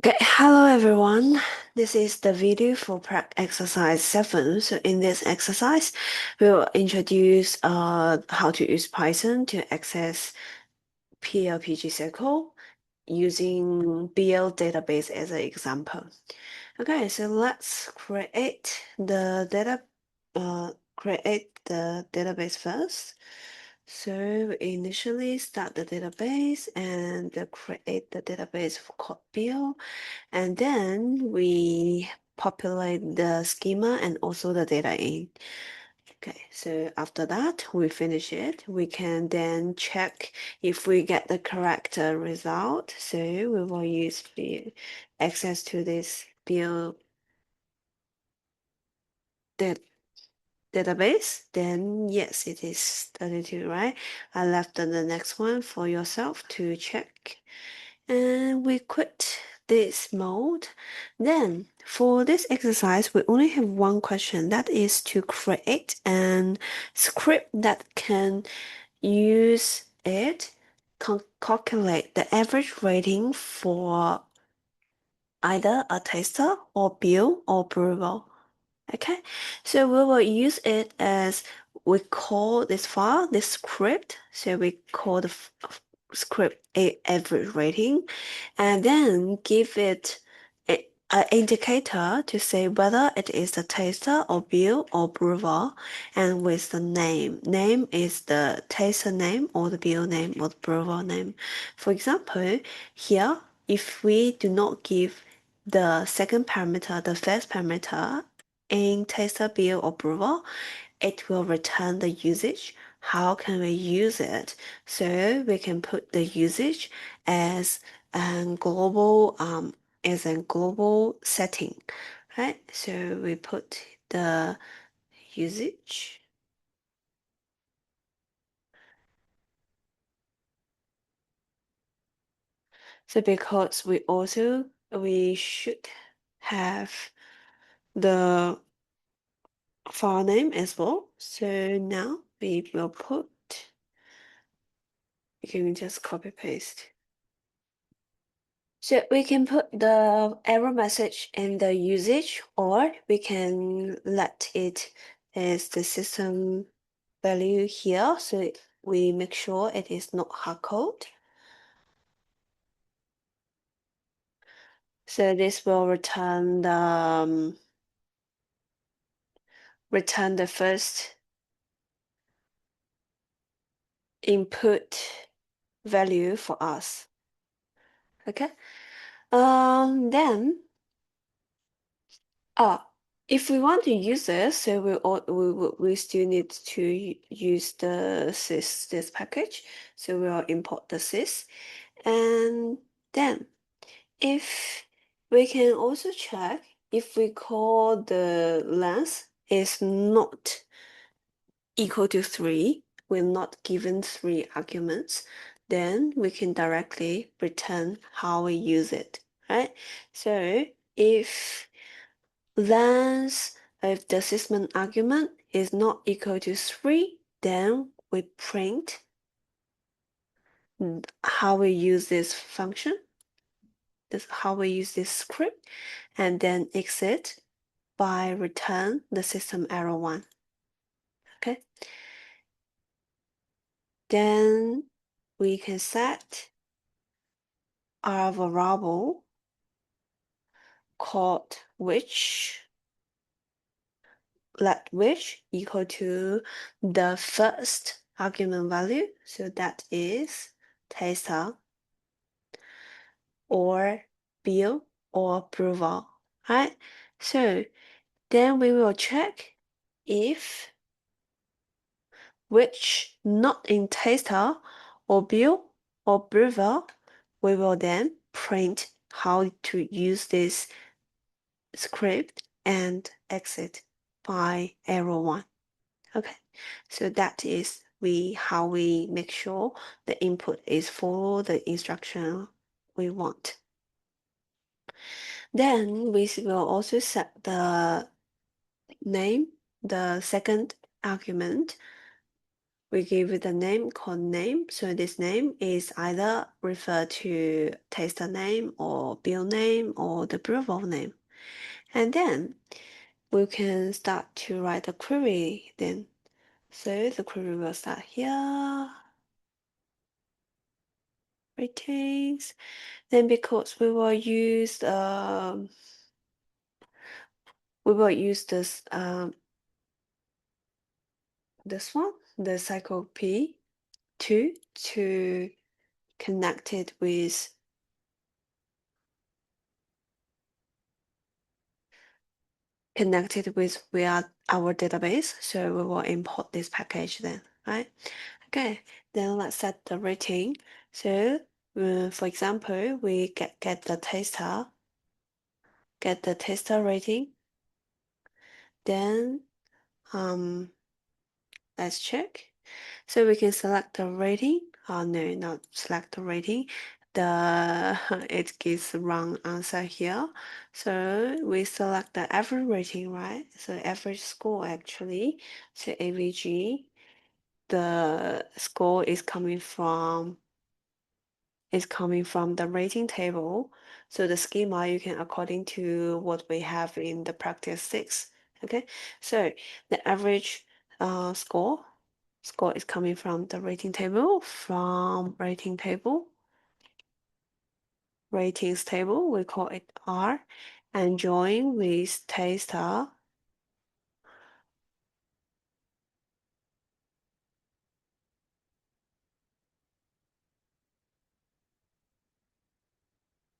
Okay, hello everyone. This is the video for exercise 7. So in this exercise, we'll introduce how to use Python to access PLPG cycle using BL database as an example. Okay, so let's create the database first. So we initially start the database and create the database for called BL. And then we populate the schema and also the data in. Okay, so after that, we finish it. We can then check if we get the correct result. So we will use the access to this build that database. Then yes, it is 32, right? I left the next one for yourself to check. And we quit this mode. Then for this exercise, we only have one question, that is to create an script that can use it calculate the average rating for either a taster or bill or brewer. Okay, so we will use it as we call this file, this script. So we call the script a average rating, and then give it an indicator to say whether it is a taster or bill or brewer, and with the name. Name is the taster name or the bill name or the brewer name. For example, here, if we do not give the second parameter, the first parameter, in taster bill or brewer, it will return the usage. How can we use it? So we can put the usage as a global setting, right? So we put the usage. So because we should have the file name as well. So now we will put, you can just copy paste. So we can put the error message in the usage, or we can let it as the system value here. So we make sure it is not hard code. So this will return the first input value for us. Okay. Then if we want to use this, so we still need to use the sys this package. So we'll import the sys, and then if we can also check if we call the length is not equal to 3, we're not given 3 arguments, then we can directly return how we use it, right? So if length of the system argument is not equal to 3, then we print how we use this function, this how we use this script, and then exit by return the system error 1. Okay. Then we can set our variable called which, let which equal to the first argument value. So that is taster or bill or brewer, right? So then we will check if which not in taster or bill or brewer, we will then print how to use this script and exit by arrow 1. Okay, so that is how we make sure the input is for the instruction we want. Then we will also set the name, the second argument we give it a name called name. So this name is either refer to tester name or bill name or the approval name. And then we can start to write a query then. So the query will start here. Ratings. Then because we will use this one, the cycle P2 to connect it with our database. So we will import this package then, right? Okay, then let's set the rating. So for example, we get the tester rating. Then let's check. So we can select the rating. Oh no, not select the rating. It gives the wrong answer here. So we select the average rating, right? So average score actually. So AVG, the score is coming from the rating table. So the schema you can according to what we have in the practice 6. Okay, so the average score is coming from the rating table. From ratings table, we call it R, and join with taster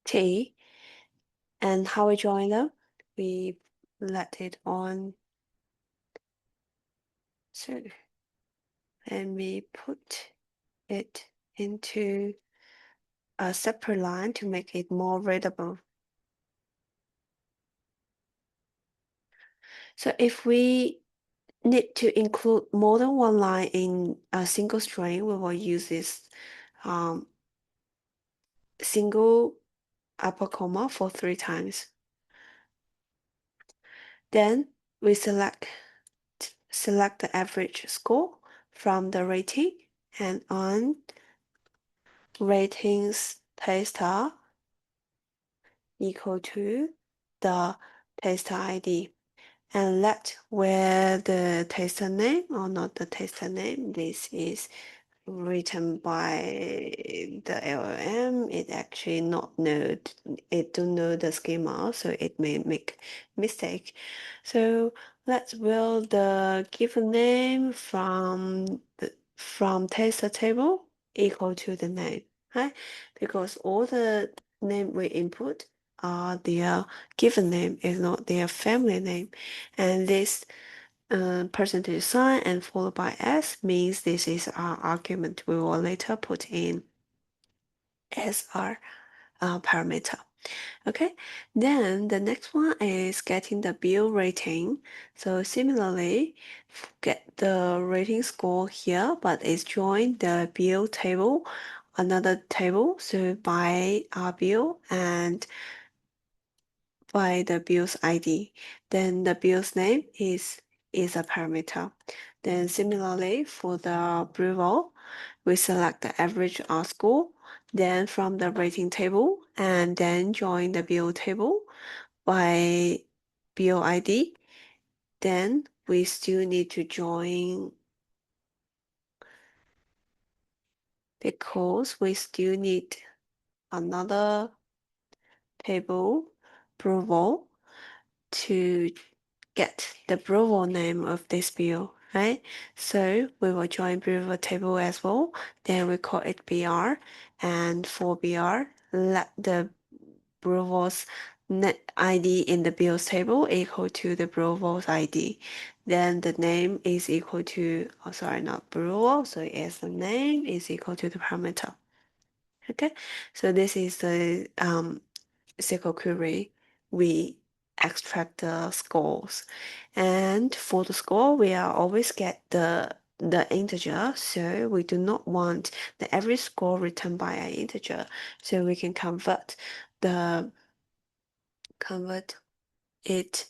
T. And how we join them? We let it on. So let me put it into a separate line to make it more readable. So if we need to include more than one line in a single string, we will use this single upper comma for 3 times. Then we select the average score from the rating, and on ratings tester equal to the tester ID, and let where the tester name or not the tester name, this is written by the LLM, it actually don't know the schema, so it may make mistake. So let's build the given name from tester table equal to the name, right? Because all the name we input are their given name, is not their family name, and this percentage sign and followed by s means this is our argument we will later put in as our parameter. Okay, then the next one is getting the bill rating. So similarly, get the rating score here, but it's join the bill table, another table, so by our bill and by the bill's ID. Then the bill's name is a parameter. Then similarly for the approval, we select the average R score, then from the rating table, and then join the bill table by bill ID. Then we still need to join because we still need another table approval to get the approval name of this bill, right? So we will join approval table as well. Then we call it BR, and for BR, let the approval's net ID in the bills table equal to the approval's ID. Then the name is equal to, oh sorry, not approval, so it's the name is equal to the parameter. Okay, so this is the SQL query. We extract the scores, and for the score we are always get the integer, so we do not want the average score returned by an integer, so we can convert it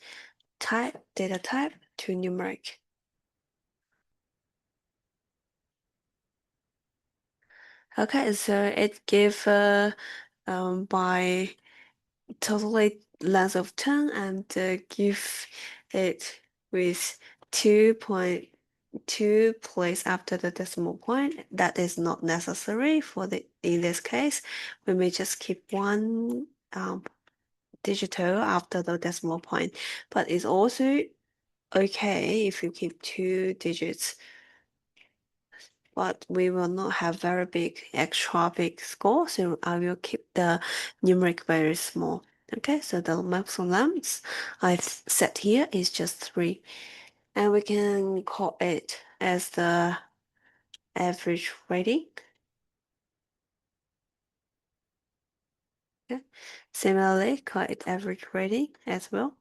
data type to numeric. Okay, so it give by totally length of 10 and give it with 2.2 place after the decimal point. That is not necessary for in this case. We may just keep one digital after the decimal point, but it's also okay if you keep 2 digits, but we will not have very big, extra big score, so I will keep the numeric very small. Okay, so the maximum length I've set here is just 3, and we can call it as the average rating. Okay. Similarly, call it average rating as well.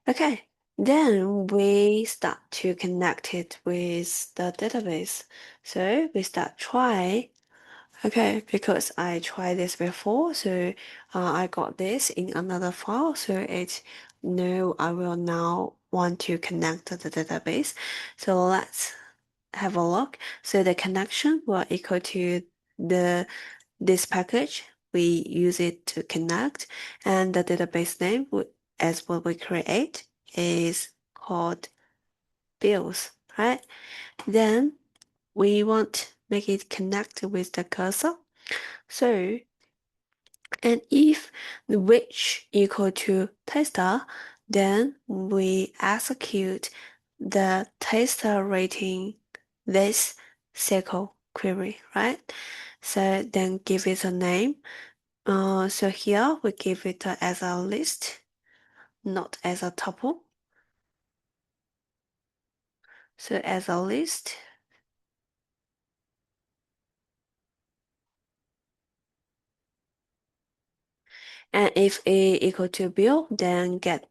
Okay, then we start to connect it with the database. So we start try. Okay, because I tried this before, so I got this in another file, so it's no, I will now want to connect to the database. So let's have a look. So the connection will equal to this package. We use it to connect, and the database name as what we create is called bills, right? Then we want make it connect with the cursor. So, and if the which equal to tester, then we execute the tester rating this SQL query, right? So then give it a name. So here we give it as a list, not as a tuple. So as a list. And if A equal to bill, then get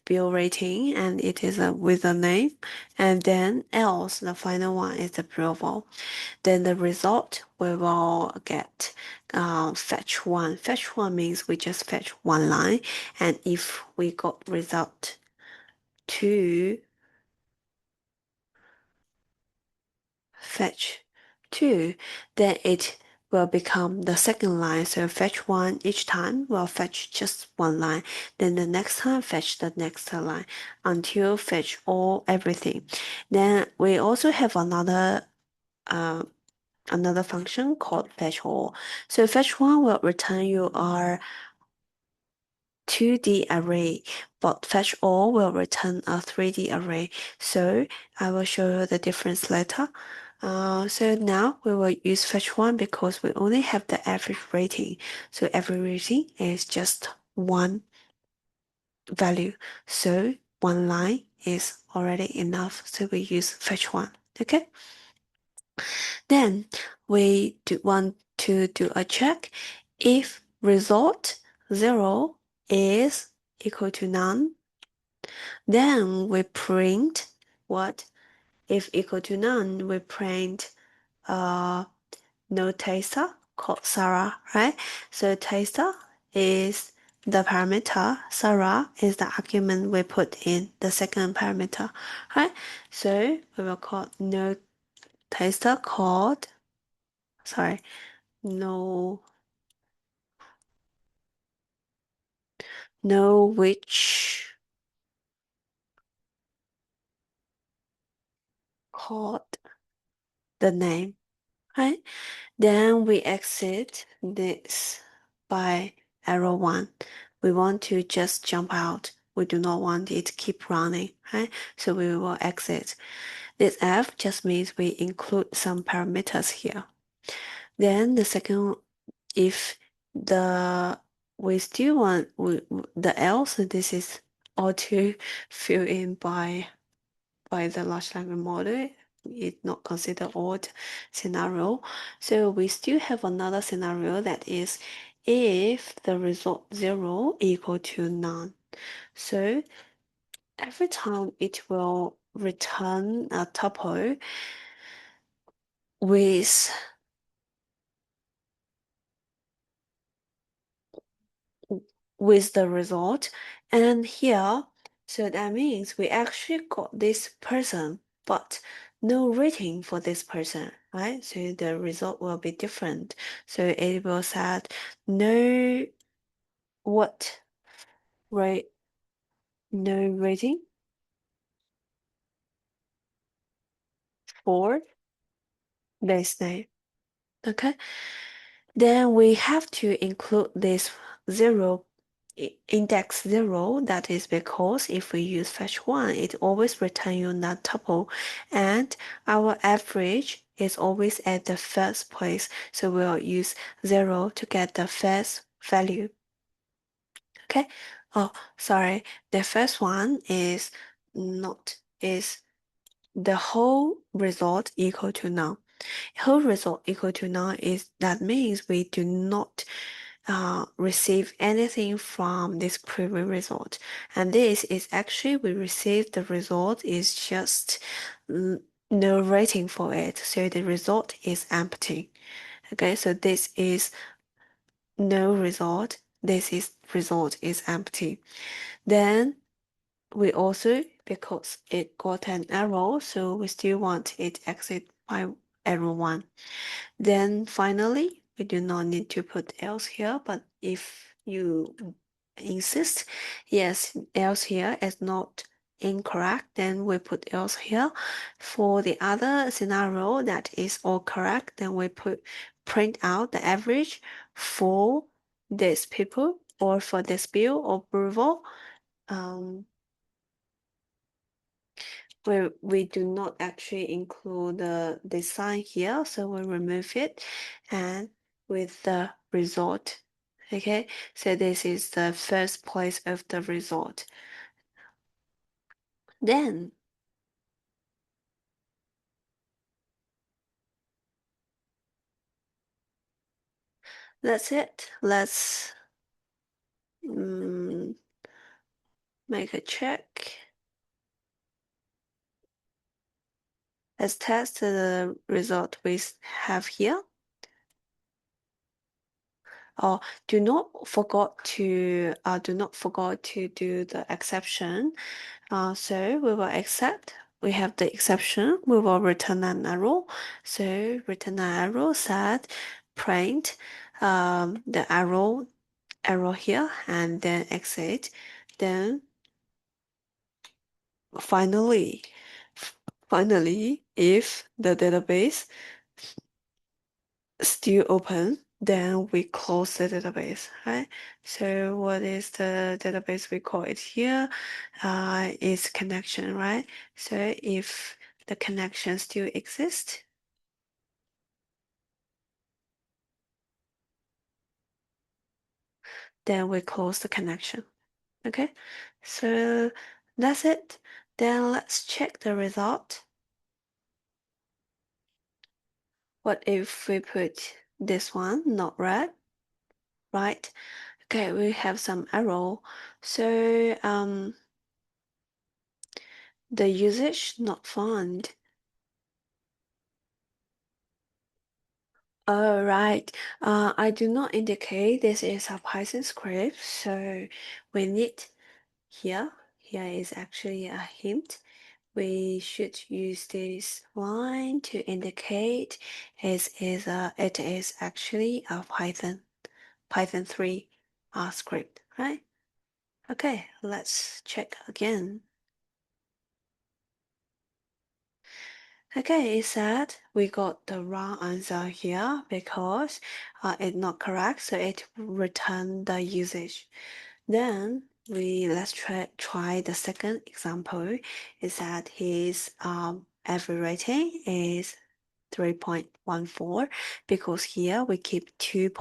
bill rating, and it is with a name, and then else the final one is approval. Then the result we will get fetch one. Fetch one means we just fetch one line, and if we got result two, fetch two, then it will become the second line. So fetch one each time will fetch just one line. Then the next time fetch the next line until fetch all everything. Then we also have another function called fetch all. So fetch one will return you our 2D array, but fetch all will return a 3D array. So I will show you the difference later. So now we will use fetch one because we only have the average rating. So average rating is just one value. So one line is already enough. So we use fetch one. Okay. Then we want to do a check if result 0 is equal to none. Then we print what? If equal to none, we print no taster called Sarah, right? So taster is the parameter, Sarah is the argument we put in the second parameter, right? So we will call no taster called, sorry, no which called the name, right? Then we exit this by arrow 1. We want to just jump out. We do not want it to keep running, right? So we will exit. This F just means we include some parameters here. Then the second, if the we still want the else, this is auto fill in by the large language model. It's not considered odd scenario. So we still have another scenario that is if the result 0 equal to none. So every time it will return a tuple with the result. And here, so that means we actually got this person, but no rating for this person, right? So the result will be different. So it will say no what rate no rating for this name. Okay. Then we have to include this zero index 0. That is because if we use fetch 1, it always return you not tuple, and our average is always at the first place, so we'll use 0 to get the first value. Okay. Oh, sorry, the first one is not is the whole result equal to none. Whole result equal to none is that means we do not receive anything from this previous result. And this is actually we receive the result is just no rating for it. So the result is empty. Okay, so this is no result. This is result is empty. Then we also, because it got an error, so we still want it exit by error 1. Then finally, we do not need to put else here, but if you insist, yes, else here is not incorrect, then we put else here. For the other scenario that is all correct, then we print out the average for this people or for this bill or approval. We do not actually include the sign here, so we remove it and with the result. Okay, so this is the first place of the result. Then that's it. Let's make a check. Let's test the result we have here. Oh, do not forget to do the exception. So we will accept. We have the exception. We will return an arrow. So return an arrow said print the arrow here and then exit. Then finally, if the database still open, then we close the database, right? So what is the database we call it here? Is connection, right? So if the connection still exists, then we close the connection. Okay, so that's it. Then let's check the result. What if we put this one not red, right? Okay, we have some error. So the usage not found. All right. I do not indicate this is a Python script, so we need here. Here is actually a hint. We should use this line to indicate it is actually a Python 3 script, right? Okay, let's check again. Okay, it said we got the wrong answer here because it's not correct, so it returned the usage. Then let's try the second example. Is that his average rating is 3.14 because here we keep two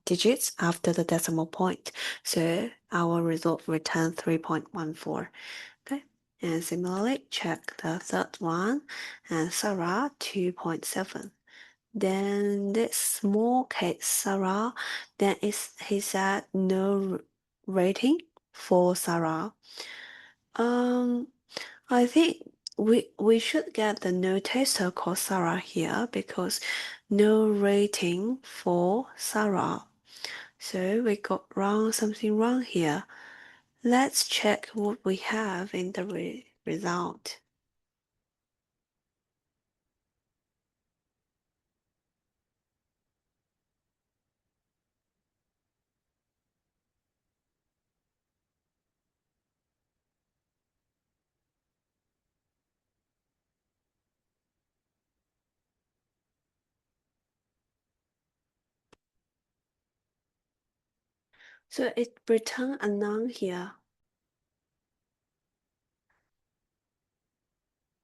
digits after the decimal point, so our result return 3.14. Okay, and similarly check the third one and Sarah 2.7. Then this small case Sarah, then he said no rating for Sarah. I think we should get the no taster called Sarah here because no rating for Sarah. So we got something wrong here. Let's check what we have in the result. So it return a none here.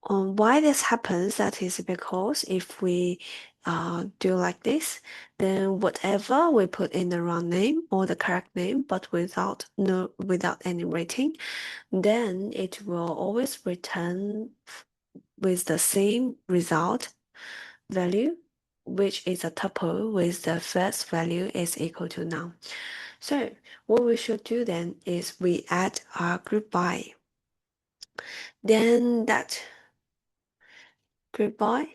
Why this happens, that is because if we do like this, then whatever we put in the wrong name or the correct name, but without any rating, then it will always return with the same result value, which is a tuple with the first value is equal to none. So what we should do then is we add our group by. Then that group by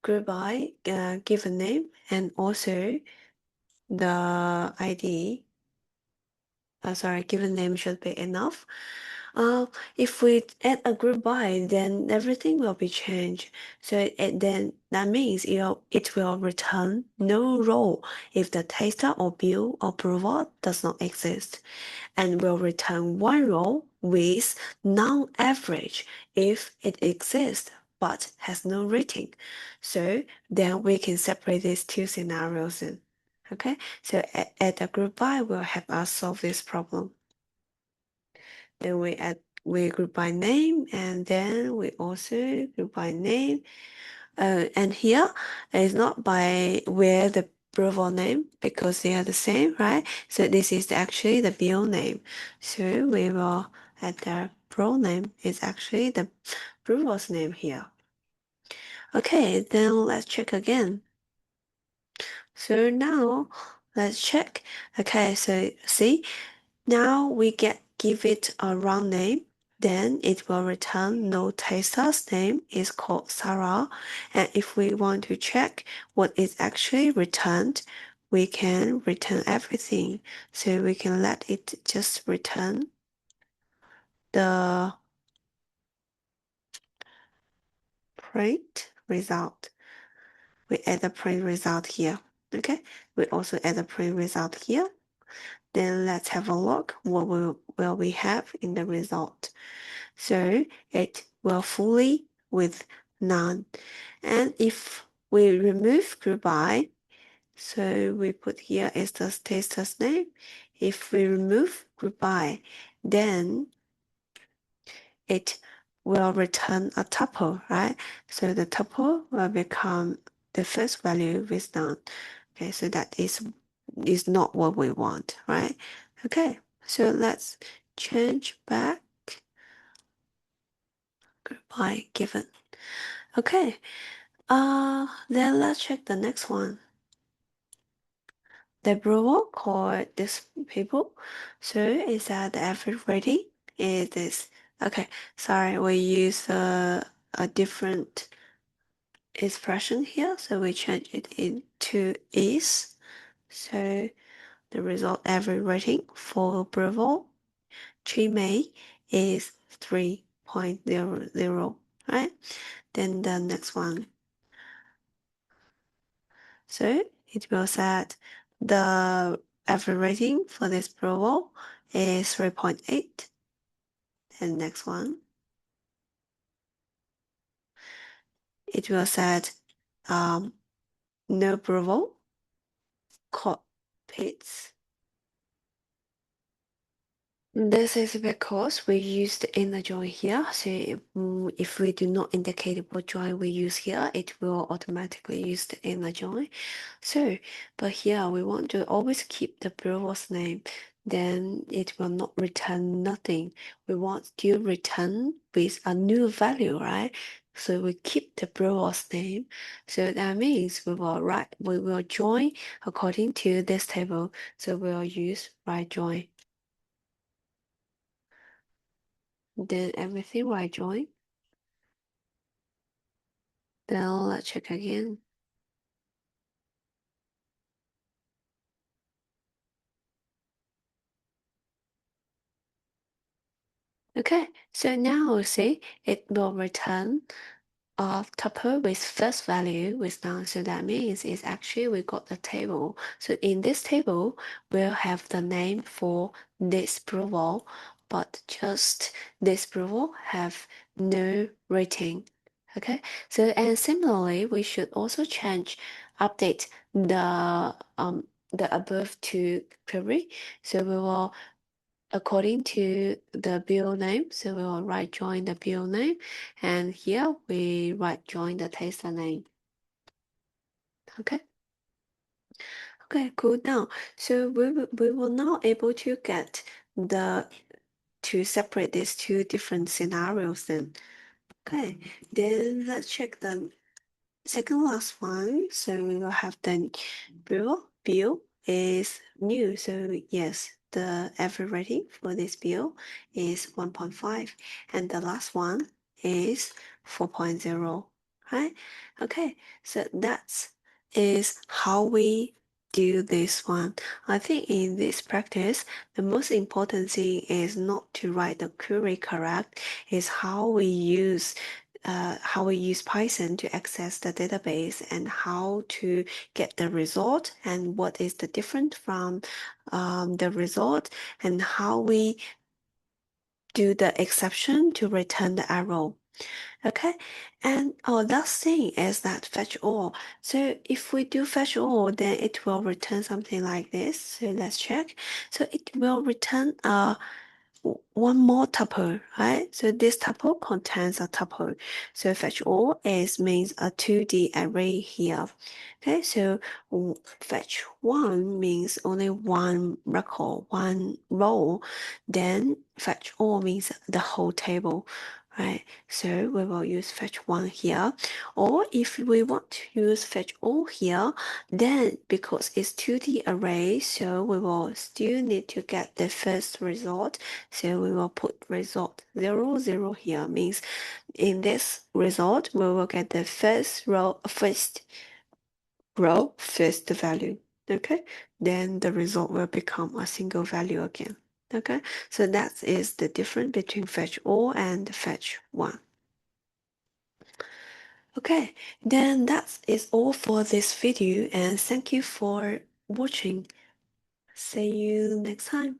give a name and also the ID. Given name should be enough. If we add a group by, then everything will be changed. So then that means it will return no row if the taster or bill or approval does not exist, and will return one row with non-average if it exists but has no rating. So then we can separate these two scenarios in. Okay, so add a group by will help us solve this problem. Then we group by name, and then we also group by name. And here is not by where the brewer name because they are the same, right? So this is actually the bill name. So we will add the brewer name is actually the brewer's name here. Okay, then let's check again. So now let's check. Okay, so see, now we give it a wrong name. Then it will return no taster's name is called Sarah. And if we want to check what is actually returned, we can return everything. So we can let it just return the print result. We add the print result here. Okay, we also add the print result here. Then let's have a look what will we have in the result. So it will fully with none. And if we remove group by, so we put here is the taster's name. If we remove group by, then it will return a tuple, right? So the tuple will become the first value with none. Okay, so that is not what we want, right? Okay, so let's change back group by given. Okay, then let's check the next one. The brewer called these people. So is that the average rating is this? Okay, sorry, we use a different expression here, so we change it into is. So the result average rating for brewer May is 3.00, right? Then the next one. So it will set the average rating for this brewer is 3.8. And next one, it will set no brewer cockpits. This is because we used inner join here. So if we do not indicate what join we use here, it will automatically use the inner join. So, but here we want to always keep the brewer's name. Then it will not return nothing. We want to return with a new value, right? So we keep the brewer's name. So that means we will join according to this table. So we'll use right join. Then everything right join. Then let's check again. Okay, so now see it will return of tuple with first value with none. So that means it's actually we got the table. So in this table, we'll have the name for this brewer, but just this brewer have no rating. Okay, so and similarly, we should also change update the above two query. So we will, according to the bill name, so we will write join the bill name, and here we write join the taster name. Okay. Okay, cool. Now, so we will now able to get to separate these two different scenarios then. Okay, then let's check the second last one. So we will have the bill is new. So yes, the average rating for this bill is 1.5, and the last one is 4.0. Right? Okay, so that's is how we do this one. I think in this practice, the most important thing is not to write the query correct, is how we use Python to access the database and how to get the result and what is the difference from the result and how we do the exception to return the error. Okay, and our last thing is that fetch all. So if we do fetch all, then it will return something like this. So let's check. So it will return one more tuple, right? So this tuple contains a tuple. So fetch all is means a 2D array here. Okay, so fetch one means only one record, one row. Then fetch all means the whole table, right? So we will use fetch one here. Or if we want to use fetch all here, then because it's 2D array, so we will still need to get the first result. So we will put result 0, 0 here, means in this result, we will get the first row, first value. Okay, then the result will become a single value again. Okay, so that is the difference between fetch all and fetch one. Okay, then that is all for this video, and thank you for watching. See you next time.